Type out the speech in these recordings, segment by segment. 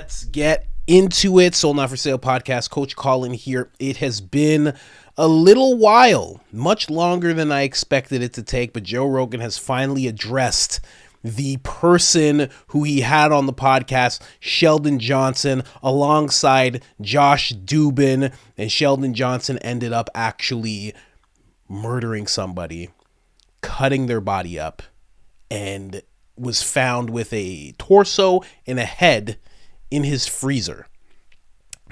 Let's get into it. Sold Not For Sale podcast. Coach Colin here. It has been a little while, much longer than I expected it to take, but Joe Rogan has finally addressed the person who he had on the podcast, Sheldon Johnson, alongside Josh Dubin, and Sheldon Johnson ended up actually murdering somebody, cutting their body up, and was found with a torso and a head in his freezer.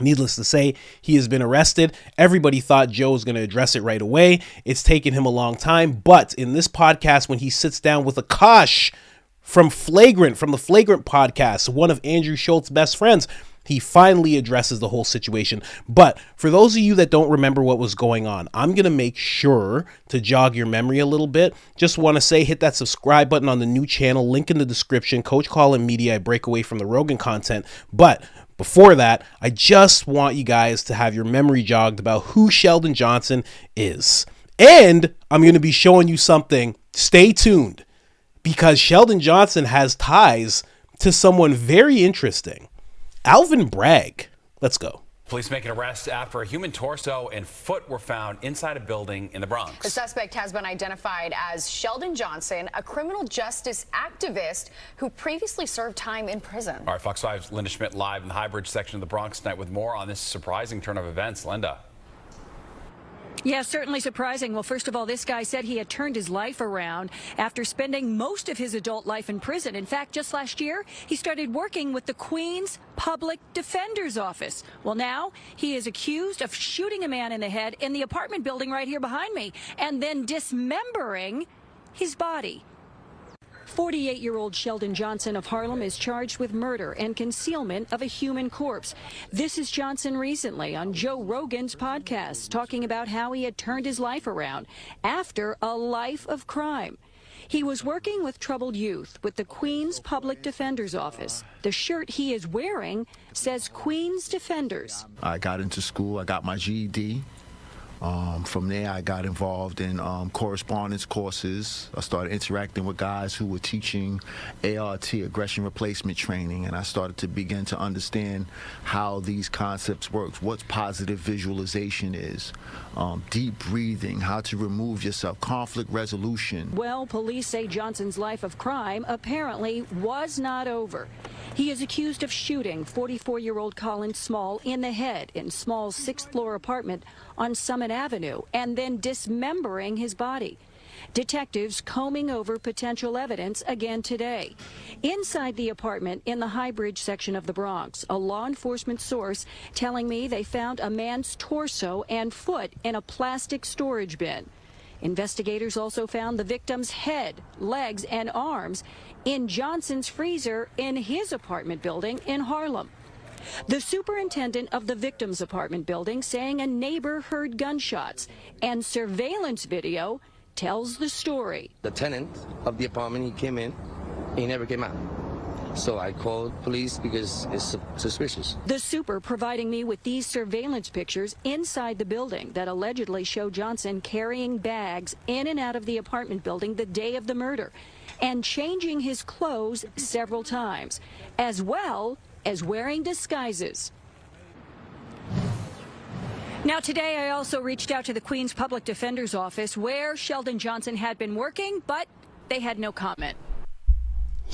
Needless to say, he has been arrested. Everybody thought Joe was going to address it right away. It's taken him a long time, but in this podcast, when he sits down with Akash from the Flagrant podcast, one of Andrew Schultz's best friends, he finally addresses the whole situation. But for those of you that don't remember what was going on, I'm going to make sure to jog your memory a little bit. Just want to say, hit that subscribe button on the new channel, link in the description, Coach Colin Media. I break away from the Rogan content. But before that, I just want you guys to have your memory jogged about who Sheldon Johnson is. And I'm going to be showing you something. Stay tuned, because Sheldon Johnson has ties to someone very interesting. Alvin Bragg. Let's go. Police make an arrest after a human torso and foot were found inside a building in the Bronx. The suspect has been identified as Sheldon Johnson, a criminal justice activist who previously served time in prison. All right, Fox 5's Linda Schmidt live in the High Bridge section of the Bronx tonight with more on this surprising turn of events. Linda. Yeah, certainly surprising. Well, first of all, this guy said he had turned his life around after spending most of his adult life in prison. In fact, just last year, he started working with the Queens Public Defender's Office. Well, now he is accused of shooting a man in the head in the apartment building right here behind me and then dismembering his body. 48-year-old Sheldon Johnson of Harlem is charged with murder and concealment of a human corpse. This is Johnson recently on Joe Rogan's podcast, talking about how he had turned his life around after a life of crime. He was working with troubled youth with the Queens Public Defender's Office. The shirt he is wearing says Queens Defenders. I got into school. I got my GED. From there, I got involved in correspondence courses. I started interacting with guys who were teaching ART, aggression replacement training, and I started to begin to understand how these concepts work, what positive visualization is, deep breathing, how to remove yourself, conflict resolution. Well, police say Johnson's life of crime apparently was not over. He is accused of shooting 44-year-old Colin Small in the head in Small's sixth-floor apartment on Summit Avenue and then dismembering his body. Detectives combing over potential evidence again today. Inside the apartment in the High Bridge section of the Bronx, a law enforcement source telling me they found a man's torso and foot in a plastic storage bin. Investigators also found the victim's head, legs, and arms in Johnson's freezer in his apartment building in Harlem. The superintendent of the victim's apartment building saying a neighbor heard gunshots, and surveillance video tells the story. The tenant of the apartment, he came in, he never came out. So I called police because it's suspicious. The super providing me with these surveillance pictures inside the building that allegedly show Johnson carrying bags in and out of the apartment building the day of the murder and changing his clothes several times, as well as wearing disguises. Now, today I also reached out to the Queens Public Defender's Office where Sheldon Johnson had been working, but they had no comment.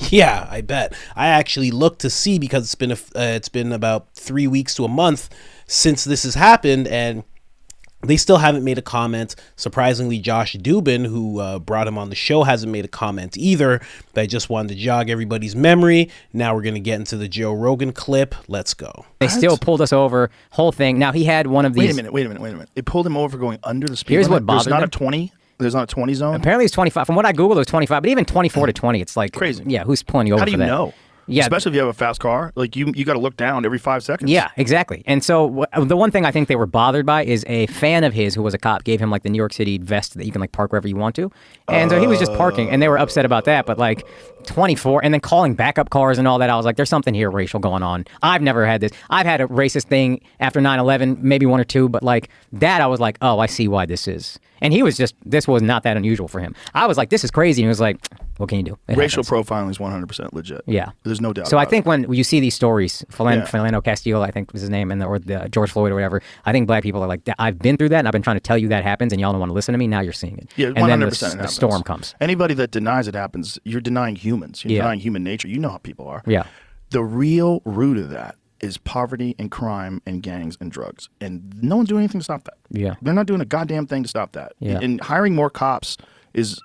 Yeah, I bet. I actually looked to see, because it's been about 3 weeks to a month since this has happened, and they still haven't made a comment. Surprisingly, Josh Dubin, who brought him on the show, hasn't made a comment either. But I just wanted to jog everybody's memory. Now we're going to get into the Joe Rogan clip. Let's go. They still pulled us over, whole thing. Now, he had one of these... Wait a minute. It pulled him over going under the speed Here's limit. what bothered There's not them. a 20? There's not a 20 zone? Apparently it's 25. From what I Googled, it was 25. But even 24 to 20, it's like... Crazy. Yeah, who's pulling you over for that? How do you know? Yeah. Especially if you have a fast car. Like, you got to look down every 5 seconds. Yeah, exactly. And so the one thing I think they were bothered by is a fan of his who was a cop gave him like the New York City vest that you can like park wherever you want to. And so he was just parking, and they were upset about that. But like 24 and then calling backup cars and all that. I was like, there's something here racial going on. I've never had this. I've had a racist thing after 9/11, maybe one or two, but like that, I was like, oh, I see why this is. And he was just, this was not that unusual for him. I was like, this is crazy. And he was like, what can you do? Racial profiling is 100% legit. Yeah. There's no doubt So I about think when you see these stories, Yeah. Philando Castile, I think was his name, or the George Floyd or whatever, I think black people are like, I've been through that and I've been trying to tell you that happens and y'all don't want to listen to me. Now you're seeing it. Yeah, 100% and then it the happens. storm comes. Anybody that denies it happens, you're denying humans. You're Yeah. denying human nature. You know how people are. Yeah. The real root of that is poverty and crime and gangs and drugs. And no one's doing anything to stop that. Yeah. They're not doing a goddamn thing to stop that. Yeah. And hiring more cops is,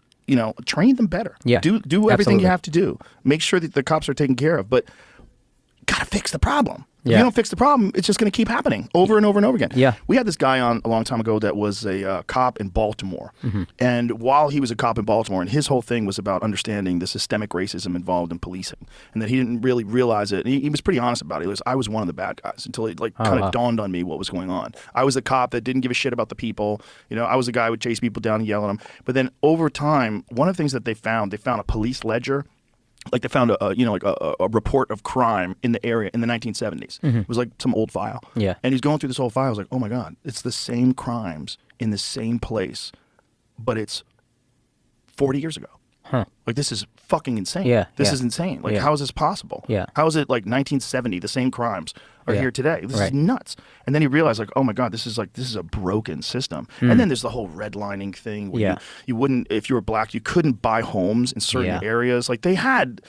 train them better. Yeah. Do everything Absolutely. you have to do. Make sure that the cops are taken care of. But gotta fix the problem. If Yeah. you don't fix the problem, it's just going to keep happening over and over and over again. Yeah. We had this guy on a long time ago that was a cop in Baltimore. Mm-hmm. And while he was a cop in Baltimore, and his whole thing was about understanding the systemic racism involved in policing, and that he didn't really realize it. And he was pretty honest about it. He was, I was one of the bad guys until it kind of dawned on me what was going on. I was a cop that didn't give a shit about the people. I was the guy who would chase people down and yell at them. But then over time, one of the things that they found a police ledger. Like they found a report of crime in the area in the 1970s. It was like some old file. Yeah. And he's going through this whole file. I was like, oh my God, it's the same crimes in the same place, but it's 40 years ago. Huh. Like, this is fucking insane. Yeah, This yeah. is insane. Like, Yeah. how is this possible? Yeah. How is it like 1970, the same crimes are Yeah. here today? This Right. is nuts. And then he realized, like, oh my God, this is a broken system. And then there's the whole redlining thing where Yeah. you wouldn't, if you were black, you couldn't buy homes in certain Yeah. areas. Like, they had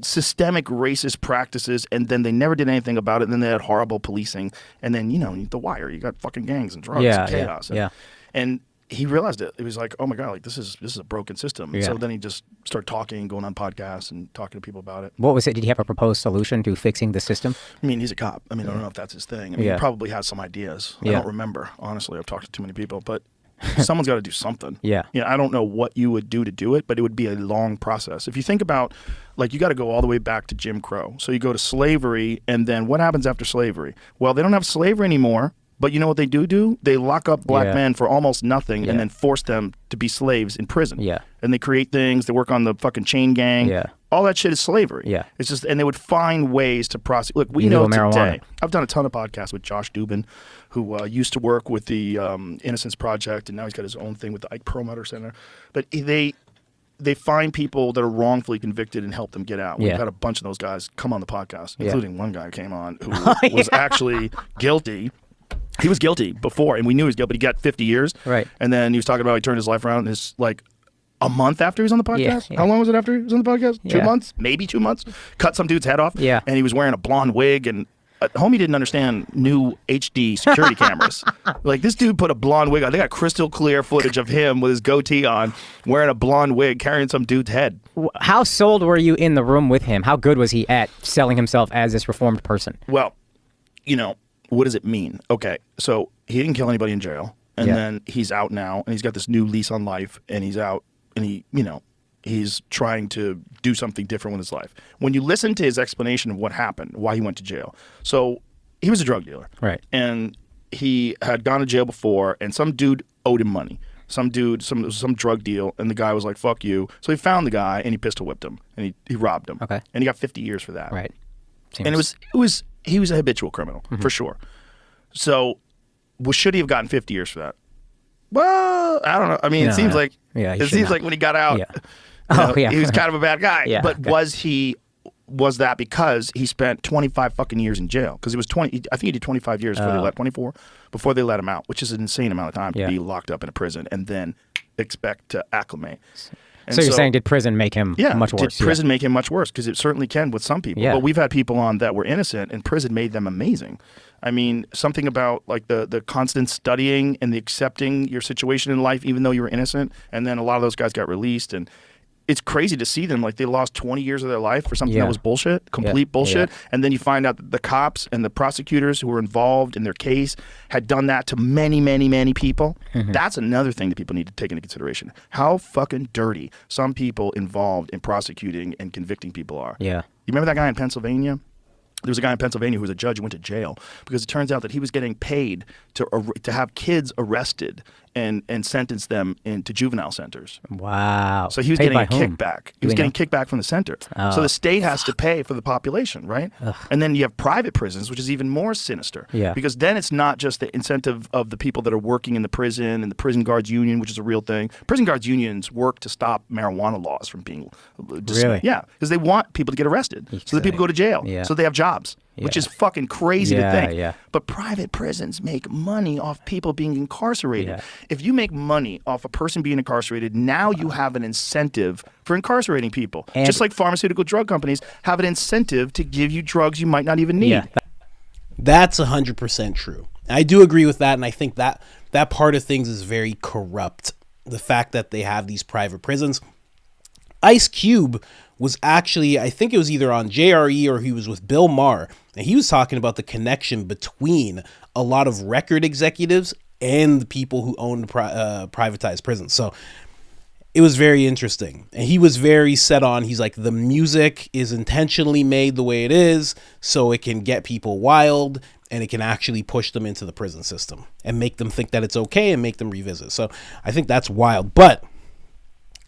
systemic racist practices, and then they never did anything about it. And then they had horrible policing. And then, The Wire, you got fucking gangs and drugs Yeah, and yeah, chaos. yeah. And he realized it. He was like, oh my God, like this is a broken system. Yeah. So then he just started talking, going on podcasts and talking to people about it. What was it? Did he have a proposed solution to fixing the system? I mean, he's a cop. I mean, I don't know if that's his thing. I mean, Yeah. he probably has some ideas. I Yeah. don't remember. Honestly, I've talked to too many people, but someone's got to do something. Yeah. I don't know what you would do to do it, but it would be a long process. If you think about, like, you got to go all the way back to Jim Crow. So you go to slavery, and then what happens after slavery? Well, they don't have slavery anymore. But you know what they do? They lock up black Yeah. men for almost nothing Yeah. and then force them to be slaves in prison. Yeah. And they create things. They work on the fucking chain gang. Yeah. All that shit is slavery. Yeah. It's just, and they would find ways to prosecute. Look, we Illegal know today. marijuana. I've done a ton of podcasts with Josh Dubin, who used to work with the Innocence Project, and now he's got his own thing with the Ike Perlmutter Center. But they find people that are wrongfully convicted and help them get out. We've Yeah. had a bunch of those guys come on the podcast, Yeah. including one guy who came on who was actually guilty. He was guilty before, and we knew he was guilty, but he got 50 years. Right. And then he was talking about he turned his life around, and it's like a month after he was on the podcast. Yeah. How long was it after he was on the podcast? 2 Yeah. months? Maybe 2 months? Cut some dude's head off. Yeah. And he was wearing a blonde wig, and homie didn't understand new HD security cameras. Like, this dude put a blonde wig on. They got crystal clear footage of him with his goatee on, wearing a blonde wig, carrying some dude's head. How sold were you in the room with him? How good was he at selling himself as this reformed person? Well, what does it mean? Okay, so he didn't kill anybody in jail, and Yeah. then he's out now, and he's got this new lease on life, and he's out, and he's trying to do something different with his life. When you listen to his explanation of what happened, why he went to jail, so he was a drug dealer, Right. and he had gone to jail before, and some dude owed him money. Some dude, some drug deal, and the guy was like, "Fuck you." So he found the guy, and he pistol whipped him, and he robbed him. Okay. And he got 50 years for that. Right. And he was a habitual criminal for sure. So, should he have gotten 50 years for that? Well, I don't know. I mean, No, it seems no. like Yeah, he it should seems not. like when he got out, Yeah. Yeah. he was kind of a bad guy. Yeah, But okay. was that because he spent 25 fucking years in jail? Because it was 20. I think he did 25 years before they let 24 before they let him out, which is an insane amount of time Yeah. to be locked up in a prison and then expect to acclimate. And So you're saying, did prison make him much worse? Did prison make him much worse? Because it certainly can with some people. Yeah. But we've had people on that were innocent, and prison made them amazing. I mean, something about like the constant studying and the accepting your situation in life, even though you were innocent. And then a lot of those guys got released, and it's crazy to see them like they lost 20 years of their life for something Yeah. that was bullshit, complete bullshit. Yeah. And then you find out that the cops and the prosecutors who were involved in their case had done that to many, many, many people. Mm-hmm. That's another thing that people need to take into consideration. How fucking dirty some people involved in prosecuting and convicting people are. Yeah. You remember that guy in Pennsylvania? There was a guy in Pennsylvania who was a judge who went to jail because it turns out that he was getting paid to have kids arrested and sentence them into juvenile centers. Wow. So he was Paid getting a by whom? kickback. He was getting kickback from the center. So the state has to pay for the population, right? And then you have private prisons, which is even more sinister. Yeah. Because then it's not just the incentive of the people that are working in the prison and the prison guards union, which is a real thing. Prison guards unions work to stop marijuana laws from being Really? Yeah, because they want people to get arrested so that people go to jail. Yeah. So they have jobs. Which is fucking crazy to think. Yeah. But private prisons make money off people being incarcerated. Yeah. If you make money off a person being incarcerated, now you have an incentive for incarcerating people. And just like pharmaceutical drug companies have an incentive to give you drugs you might not even need. Yeah. That's 100% true. I do agree with that, and I think that part of things is very corrupt. The fact that they have these private prisons. Ice Cube was actually, I think it was either on JRE or he was with Bill Maher, and he was talking about the connection between a lot of record executives and the people who owned privatized prisons. So it was very interesting. And he was very set on, he's like, the music is intentionally made the way it is so it can get people wild and it can actually push them into the prison system and make them think that it's okay and make them revisit. So I think that's wild. But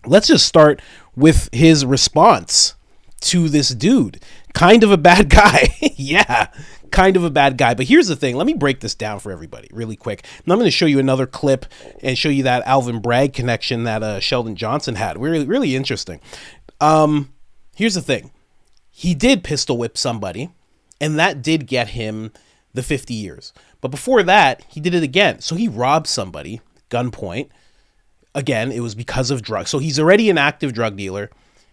let's just start with his response to this dude. Kind of a bad guy. Yeah, kind of a bad guy. But here's the thing. Let me break this down for everybody really quick. And I'm going to show you another clip and show you that Alvin Bragg connection that Sheldon Johnson had. Really, really interesting. Here's the thing. He did pistol whip somebody, and that did get him the 50 years. But before that, he did it again. So he robbed somebody, gunpoint. Again, it was because of drugs. So he's already an active drug dealer.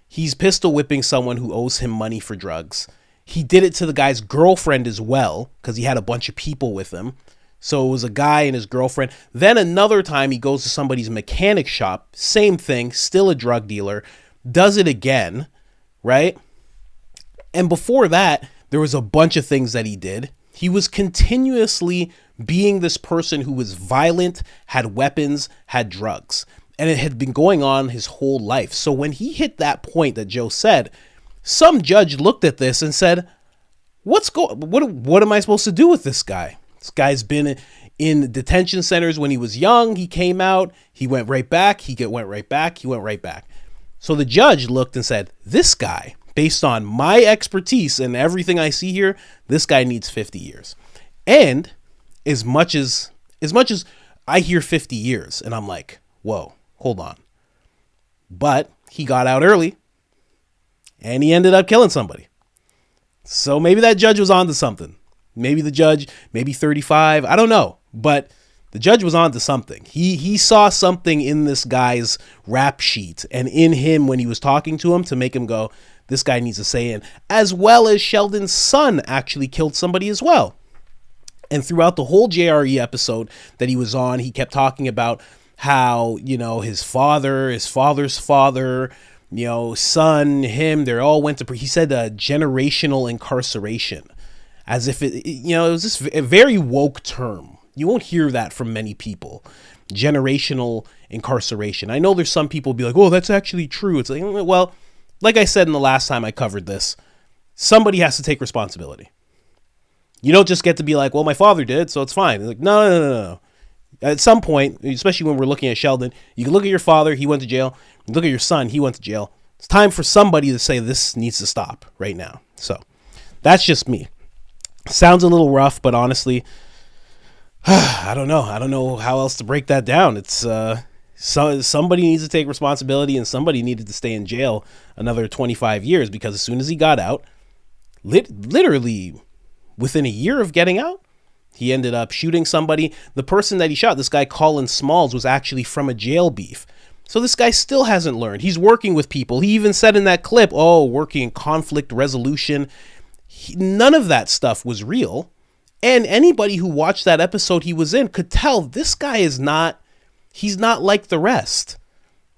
He's pistol whipping someone who owes him money for drugs. He did it to the guy's girlfriend as well because he had a bunch of people with him. So it was a guy and his girlfriend. Then another time he goes to somebody's mechanic shop. Same thing, still a drug dealer. Does it again, right? And before that, there was a bunch of things that he did. He was continuously being this person who was violent, had weapons, had drugs. And it had been going on his whole life. So when he hit that point that Joe said, some judge looked at this and said, what am I supposed to do with this guy? This guy's been in detention centers when he was young. He came out, he went right back, he went right back, he went right back. So the judge looked and said, this guy, based on my expertise and everything I see here, this guy needs 50 years. And as much as I hear 50 years and I'm like, whoa, hold on. But he got out early and he ended up killing somebody. So maybe that judge was onto something. Maybe the judge, maybe 35, I don't know. But the judge was onto something. He saw something in this guy's rap sheet and in him when he was talking to him to make him go, this guy needs a say in. As well as Sheldon's son actually killed somebody as well. And throughout the whole JRE episode that he was on, he kept talking about how, his father's father, son, him, they all went to, he said generational incarceration. As if it was just a very woke term. You won't hear that from many people. Generational incarceration. I know there's some people who be like, oh, that's actually true. It's like, well, like I said in the last time I covered this, somebody has to take responsibility. You don't just get to be like, well, my father did, so it's fine. It's like, no. At some point, especially when we're looking at Sheldon, you can look at your father, he went to jail. You look at your son, he went to jail. It's time for somebody to say this needs to stop right now. So that's just me. Sounds a little rough, but honestly, I don't know. I don't know how else to break that down. It's somebody needs to take responsibility, and somebody needed to stay in jail another 25 years because as soon as he got out, literally within a year of getting out, he ended up shooting somebody. The person that he shot, this guy COLIN Smalls, was actually from a jail beef. So this guy still hasn't learned. He's working with people. He even said in that clip, working in conflict resolution. None of that stuff was real. And anybody who watched that episode he was in could tell this guy he's not like the rest.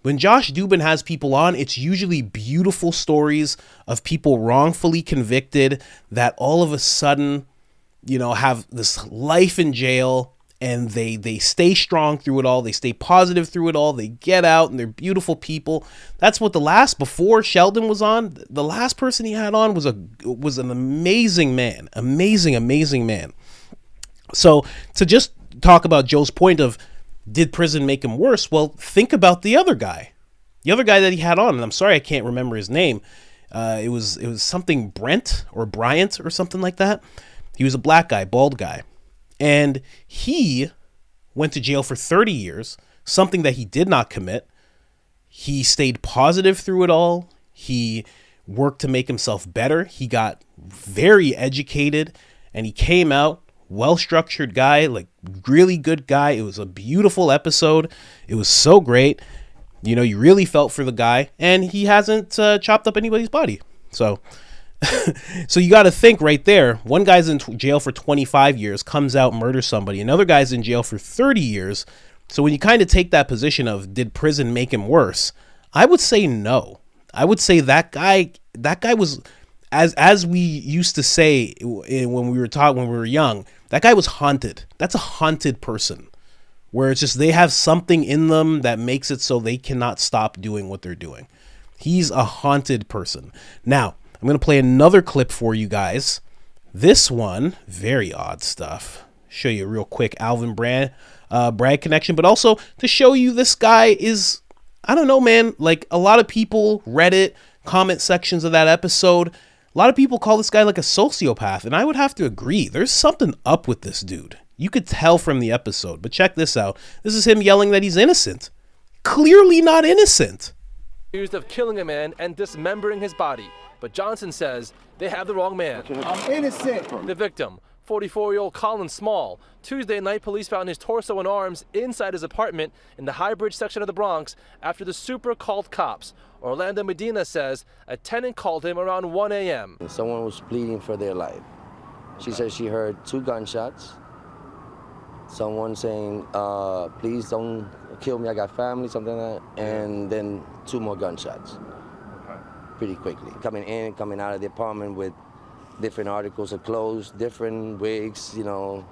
When Josh Dubin has people on, it's usually beautiful stories of people wrongfully convicted that all of a sudden, have this life in jail and they stay strong through it all. They stay positive through it all. They get out and they're beautiful people. That's what before Sheldon was on, the last person he had on was an amazing man. Amazing man. So to just talk about Joe's point of, did prison make him worse? Well, think about the other guy that he had on, and I'm sorry I can't remember his name. It was something Brent or Bryant or something like that. He was a black guy, bald guy. And he went to jail for 30 years, something that he did not commit. He stayed positive through it all. He worked to make himself better. He got very educated, and he came out, well-structured guy, like really good guy. It was a beautiful episode. It was so great. You know, you really felt for the guy, and he hasn't chopped up anybody's body. So you got to think right there. One guy's in jail for 25 years, comes out, murders somebody. Another guy's in jail for 30 years. So when you kind of take that position of, did prison make him worse? I would say no. I would say that guy was, as we used to say when we were young, that guy was haunted. That's a haunted person, where it's just they have something in them that makes it so they cannot stop doing what they're doing. He's a haunted person. Now, I'm going to play another clip for you guys. This one, very odd stuff. Show you real quick Alvin Bragg connection, but also to show you this guy is, I don't know, man, like a lot of people, Reddit, comment sections of that episode, a lot of people call this guy like a sociopath, and I would have to agree. There's something up with this dude. You could tell from the episode, but check this out. This is him yelling that he's innocent. Clearly not innocent. Accused of killing a man and dismembering his body. But Johnson says they have the wrong man. I'm innocent. The victim, 44-year-old Colin Small. Tuesday night, police found his torso and arms inside his apartment in the High Bridge section of the Bronx after the super called cops. Orlando Medina says a tenant called him around 1 a.m. Someone was pleading for their life. She said she heard 2 gunshots. Someone saying, please don't kill me, I got family, something like that. And then 2 more gunshots. Pretty quickly. Coming out of the apartment with different articles of clothes, different wigs, you know.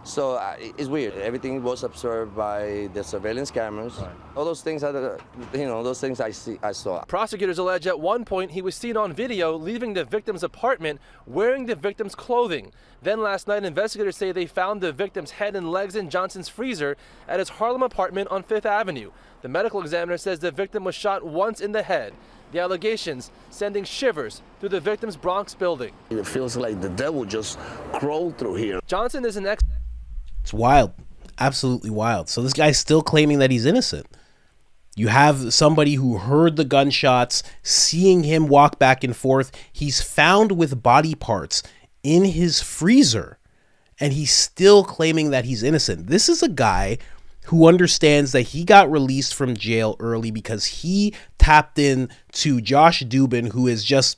So it's weird. Everything was observed by the surveillance cameras. Right. All those things are those things I saw. Prosecutors allege at one point he was seen on video leaving the victim's apartment wearing the victim's clothing. Then last night, investigators say they found the victim's head and legs in Johnson's freezer at his Harlem apartment on 5th Avenue. The medical examiner says the victim was shot once in the head. The allegations sending shivers through the victim's Bronx building. It feels like the devil just crawled through here. Johnson is an It's wild. Absolutely wild. So this guy's still claiming that he's innocent. You have somebody who heard the gunshots, seeing him walk back and forth. He's found with body parts in his freezer, and he's still claiming that he's innocent. This is a guy who understands that he got released from jail early because he tapped in to Josh Dubin, who is just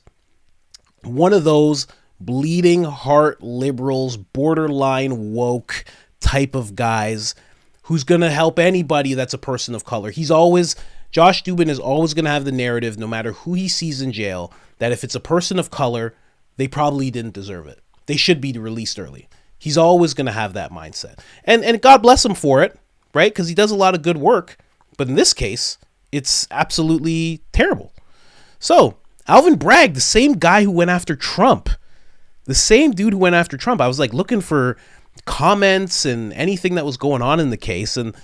one of those bleeding heart liberals, borderline woke type of guys who's going to help anybody that's a person of color. Josh Dubin is always going to have the narrative, no matter who he sees in jail, that if it's a person of color, they probably didn't deserve it. They should be released early. He's always going to have that mindset. And God bless him for it, right? Because he does a lot of good work. But in this case, it's absolutely terrible. So, Alvin Bragg, the same guy who went after Trump, the same dude who went after Trump. I was like looking for comments and anything that was going on in the case, and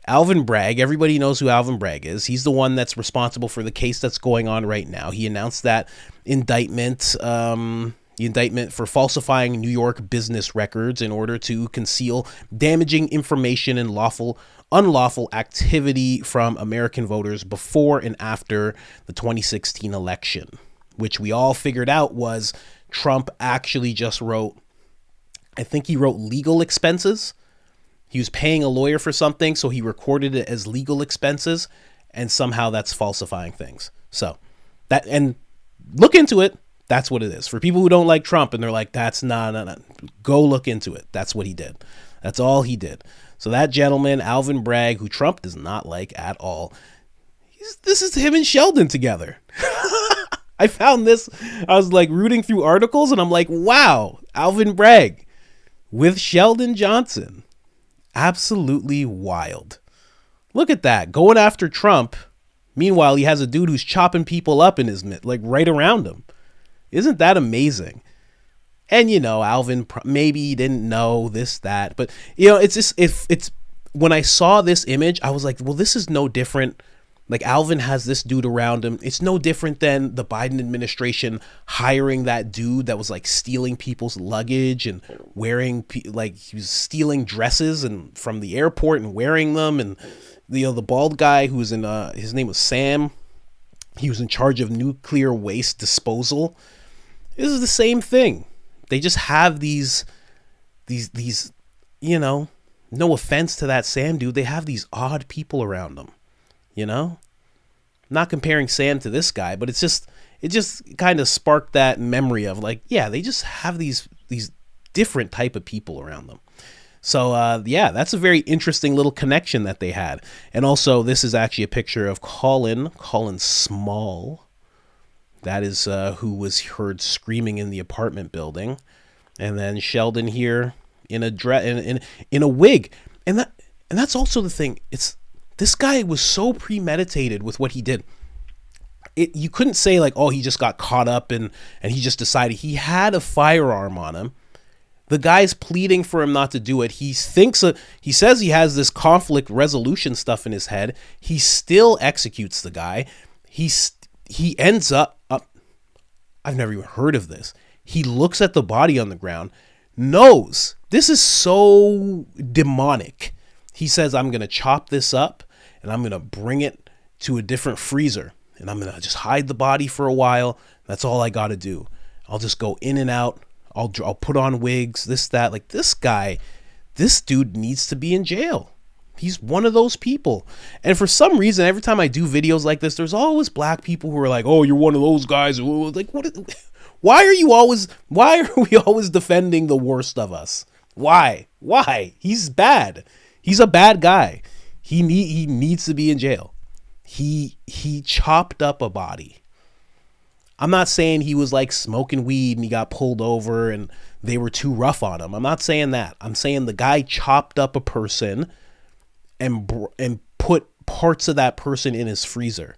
Alvin Bragg, everybody knows who Alvin Bragg is. He's the one that's responsible for the case that's going on right now. He announced that indictment, the indictment for falsifying New York business records in order to conceal damaging information and unlawful activity from American voters before and after the 2016 election, which we all figured out was Trump actually just wrote, I think he wrote legal expenses. He was paying a lawyer for something, so he recorded it as legal expenses, and somehow that's falsifying things. So that, and look into it. That's what it is. For people who don't like Trump and they're like, that's no. Go look into it. That's what he did. That's all he did. So that gentleman, Alvin Bragg, who Trump does not like at all, this is him and Sheldon together. I found this. I was like rooting through articles and I'm like, wow, Alvin Bragg with Sheldon Johnson. Absolutely wild. Look at that. Going after Trump. Meanwhile, he has a dude who's chopping people up in his like right around him. Isn't that amazing? And, you know, Alvin, maybe he didn't know this, that. But, you know, it's just, it's when I saw this image, I was like, well, this is no different. Like, Alvin has this dude around him. It's no different than the Biden administration hiring that dude that was like stealing people's luggage and wearing, like, he was stealing dresses and from the airport and wearing them. And, you know, the bald guy who was in, his name was Sam. He was in charge of nuclear waste disposal. This is the same thing. They just have these, you know, no offense to that Sam dude. They have these odd people around them, you know, not comparing Sam to this guy, but it just kind of sparked that memory of like, yeah, they just have these different type of people around them. So, yeah, that's a very interesting little connection that they had. And also, this is actually a picture of Colin Small. That is who was heard screaming in the apartment building. And then Sheldon here in a in a wig. And that's also the thing. This guy was so premeditated with what he did. You couldn't say like, oh, he just got caught up and he just decided. He had a firearm on him. The guy's pleading for him not to do it. He says he has this conflict resolution stuff in his head. He still executes the guy. He ends up, I've never even heard of this. He looks at the body on the ground, knows this is so demonic. He says, I'm going to chop this up and I'm going to bring it to a different freezer and I'm going to just hide the body for a while. That's all I got to do. I'll just go in and out. I'll put on wigs, this, that. Like this guy, this dude needs to be in jail. He's one of those people. And for some reason, every time I do videos like this, there's always black people who are like, oh, you're one of those guys. Like, why are we always defending the worst of us? Why? He's bad. He's a bad guy. He needs to be in jail. He chopped up a body. I'm not saying he was like smoking weed and he got pulled over and they were too rough on him. I'm not saying that. I'm saying the guy chopped up a person and put parts of that person in his freezer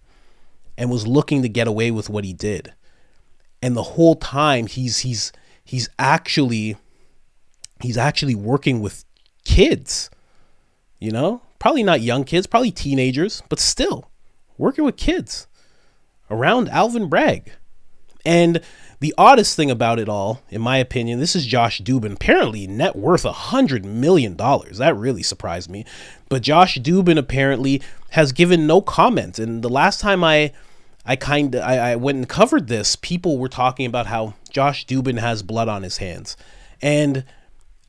and was looking to get away with what he did. And the whole time he's actually working with kids, you know, probably not young kids, probably teenagers, but still working with kids around Alvin Bragg. And the oddest thing about it all, in my opinion, this is Josh Dubin, apparently net worth $100 million. That really surprised me. But Josh Dubin apparently has given no comment. And the last time I went and covered this, people were talking about how Josh Dubin has blood on his hands. And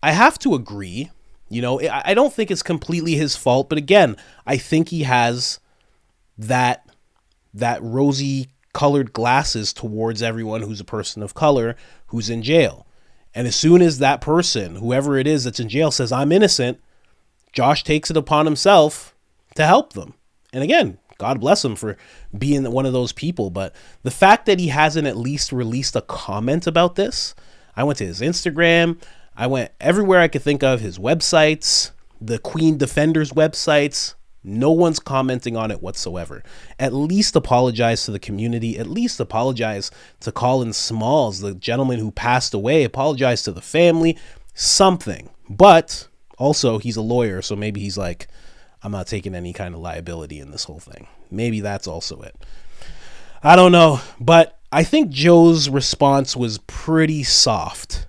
I have to agree, you know, I don't think it's completely his fault. But again, I think he has that rosy colored glasses towards everyone who's a person of color who's in jail. And as soon as that person, whoever it is that's in jail, says, I'm innocent, Josh takes it upon himself to help them. And again, God bless him for being one of those people. But the fact that he hasn't at least released a comment about this, I went to his Instagram, I went everywhere I could think of, his websites, the Queen Defenders websites. No one's commenting on it whatsoever. At least apologize to the community. At least apologize to Colin Smalls, the gentleman who passed away. Apologize to the family. Something. But also, he's a lawyer, so maybe he's like, I'm not taking any kind of liability in this whole thing. Maybe that's also it. I don't know. But I think Joe's response was pretty soft.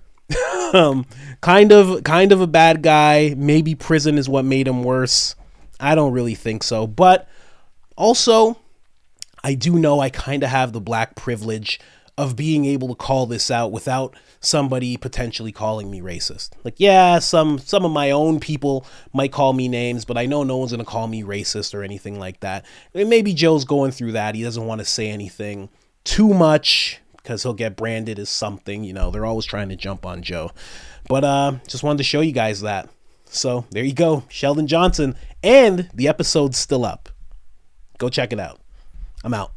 Kind of a bad guy. Maybe prison is what made him worse. I don't really think so. But also, I do know I kind of have the black privilege of being able to call this out without somebody potentially calling me racist. Like, yeah, some of my own people might call me names, but I know no one's going to call me racist or anything like that. And maybe Joe's going through that. He doesn't want to say anything too much because he'll get branded as something. You know, they're always trying to jump on Joe. But just wanted to show you guys that. So there you go, Sheldon Johnson, and the episode's still up. Go check it out. I'm out.